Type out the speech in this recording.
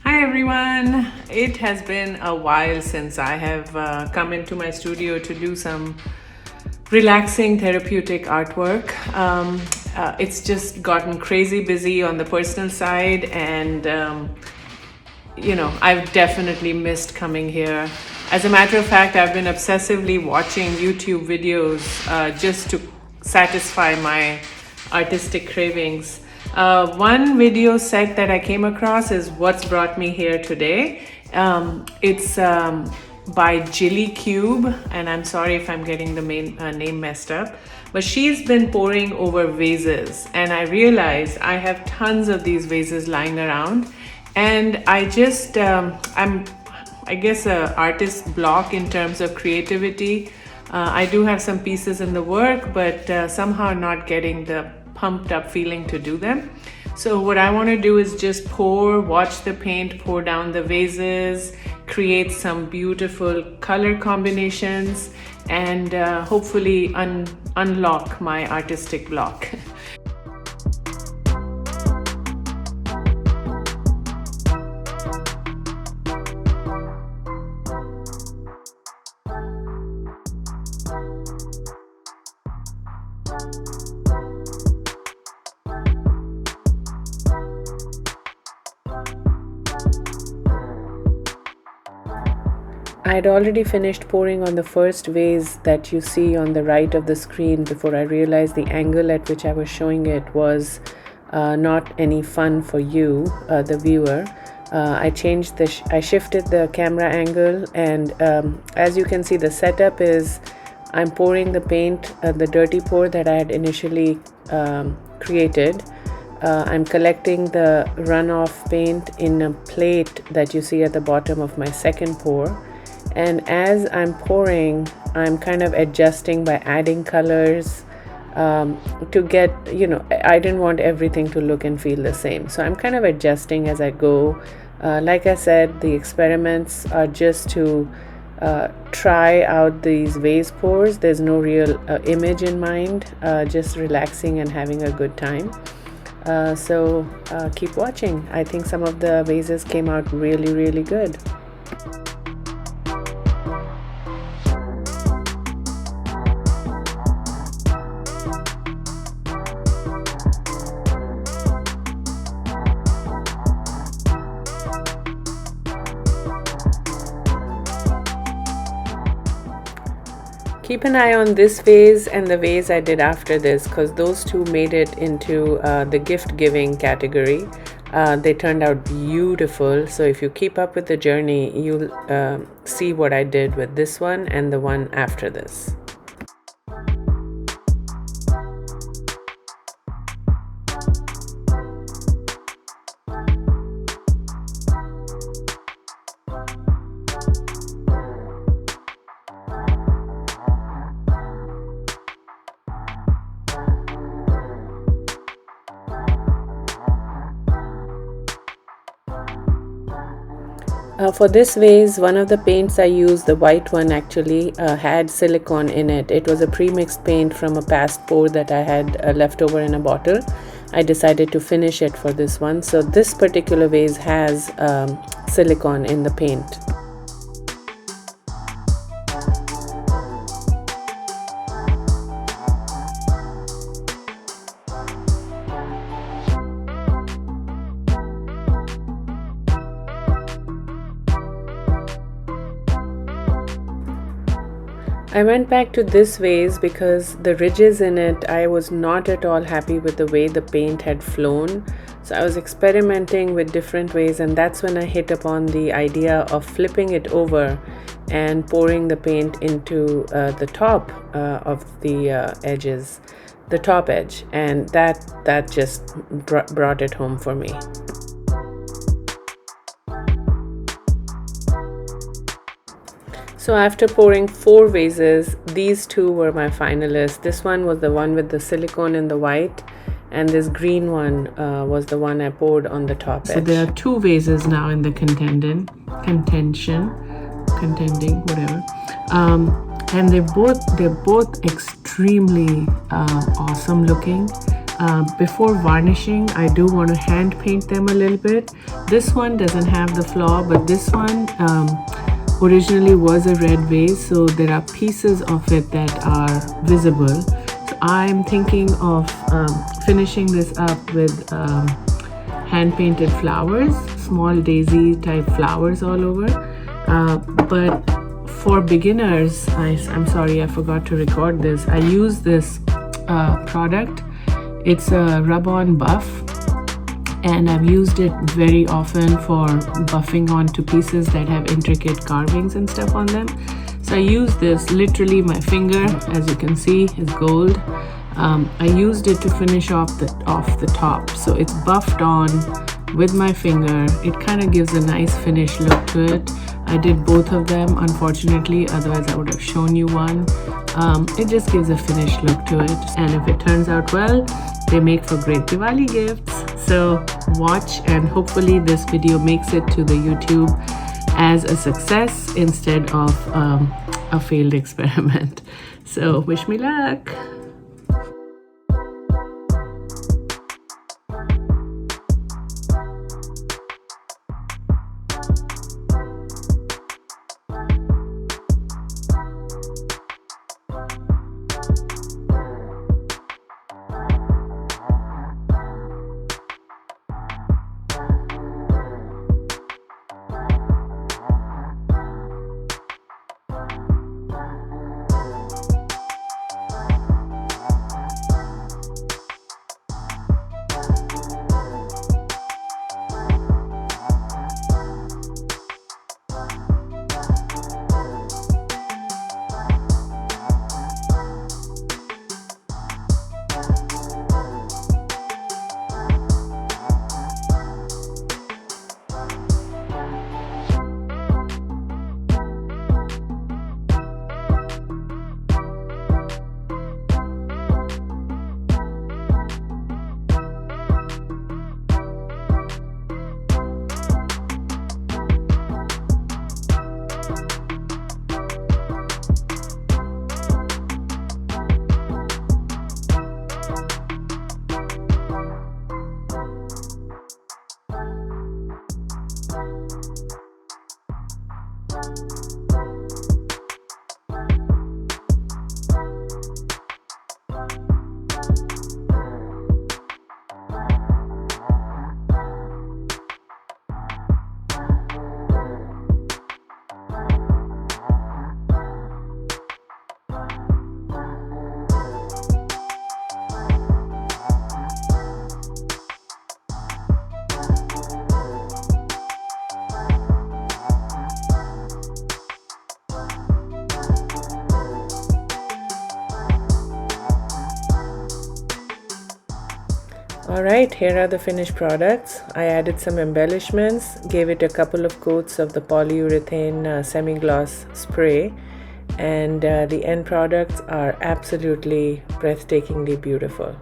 Hi everyone! It has been a while since I have come into my studio to do some relaxing therapeutic artwork. It's just gotten crazy busy on the personal side, and I've definitely missed coming here. As a matter of fact, I've been obsessively watching YouTube videos just to satisfy my artistic cravings. One video set that I came across is what's brought me here today. It's by Jilly Cube, and I'm sorry if I'm getting the main name messed up, but she's been poring over vases, and I realized I have tons of these vases lying around, and I'm, I guess, a artist block in terms of creativity. I do have some pieces in the work, but somehow not getting the pumped up feeling to do them. So what I want to do is just watch the paint pour down the vases, create some beautiful color combinations, and hopefully unlock my artistic block. I'd already finished pouring on the first vase that you see on the right of the screen before I realized the angle at which I was showing it was not any fun for you, the viewer. I shifted the camera angle, and as you can see, the setup is I'm pouring the paint, the dirty pour that I had initially created. I'm collecting the runoff paint in a plate that you see at the bottom of my second pour. And as I'm pouring, I'm kind of adjusting by adding colors to get, I didn't want everything to look and feel the same. So I'm kind of adjusting as I go. Like I said, the experiments are just to try out these vase pours. There's no real image in mind, just relaxing and having a good time. So keep watching. I think some of the vases came out really, really good. Keep an eye on this vase and the vase I did after this, because those two made it into the gift giving category. They turned out beautiful, so if you keep up with the journey, you'll see what I did with this one and the one after this. For this vase, one of the paints I used, the white one actually, had silicone in it. It was a pre-mixed paint from a past pour that I had left over in a bottle. I decided to finish it for this one. So this particular vase has silicone in the paint. I went back to this vase because the ridges in it, I was not at all happy with the way the paint had flown. So I was experimenting with different ways, and that's when I hit upon the idea of flipping it over and pouring the paint into the top of the edges, the top edge, and that just brought it home for me. So after pouring 4 vases, these two were my finalists. This one was the one with the silicone in the white, and this green one was the one I poured on the top edge. So there are 2 vases now in the contending, whatever. And they're both extremely awesome looking. Before varnishing, I do want to hand paint them a little bit. This one doesn't have the flaw, but this one originally was a red vase, so there are pieces of it that are visible. So I'm thinking of finishing this up with hand painted flowers, small daisy type flowers all over. But for beginners, I'm sorry, I forgot to record this. I use this product. It's a rub-on buff, and I've used it very often for buffing onto pieces that have intricate carvings and stuff on them. So I use this, literally my finger, as you can see, is gold. I used it to finish off the top, so it's buffed on with my finger. It kind of gives a nice finished look to it. I did both of them, unfortunately, otherwise I would have shown you one. It just gives a finished look to it, and if it turns out well, they make for great Diwali gifts. So watch, and hopefully this video makes it to the YouTube as a success instead of a failed experiment. So wish me luck. Alright, here are the finished products. I added some embellishments, gave it a couple of coats of the polyurethane semi-gloss spray, and the end products are absolutely breathtakingly beautiful.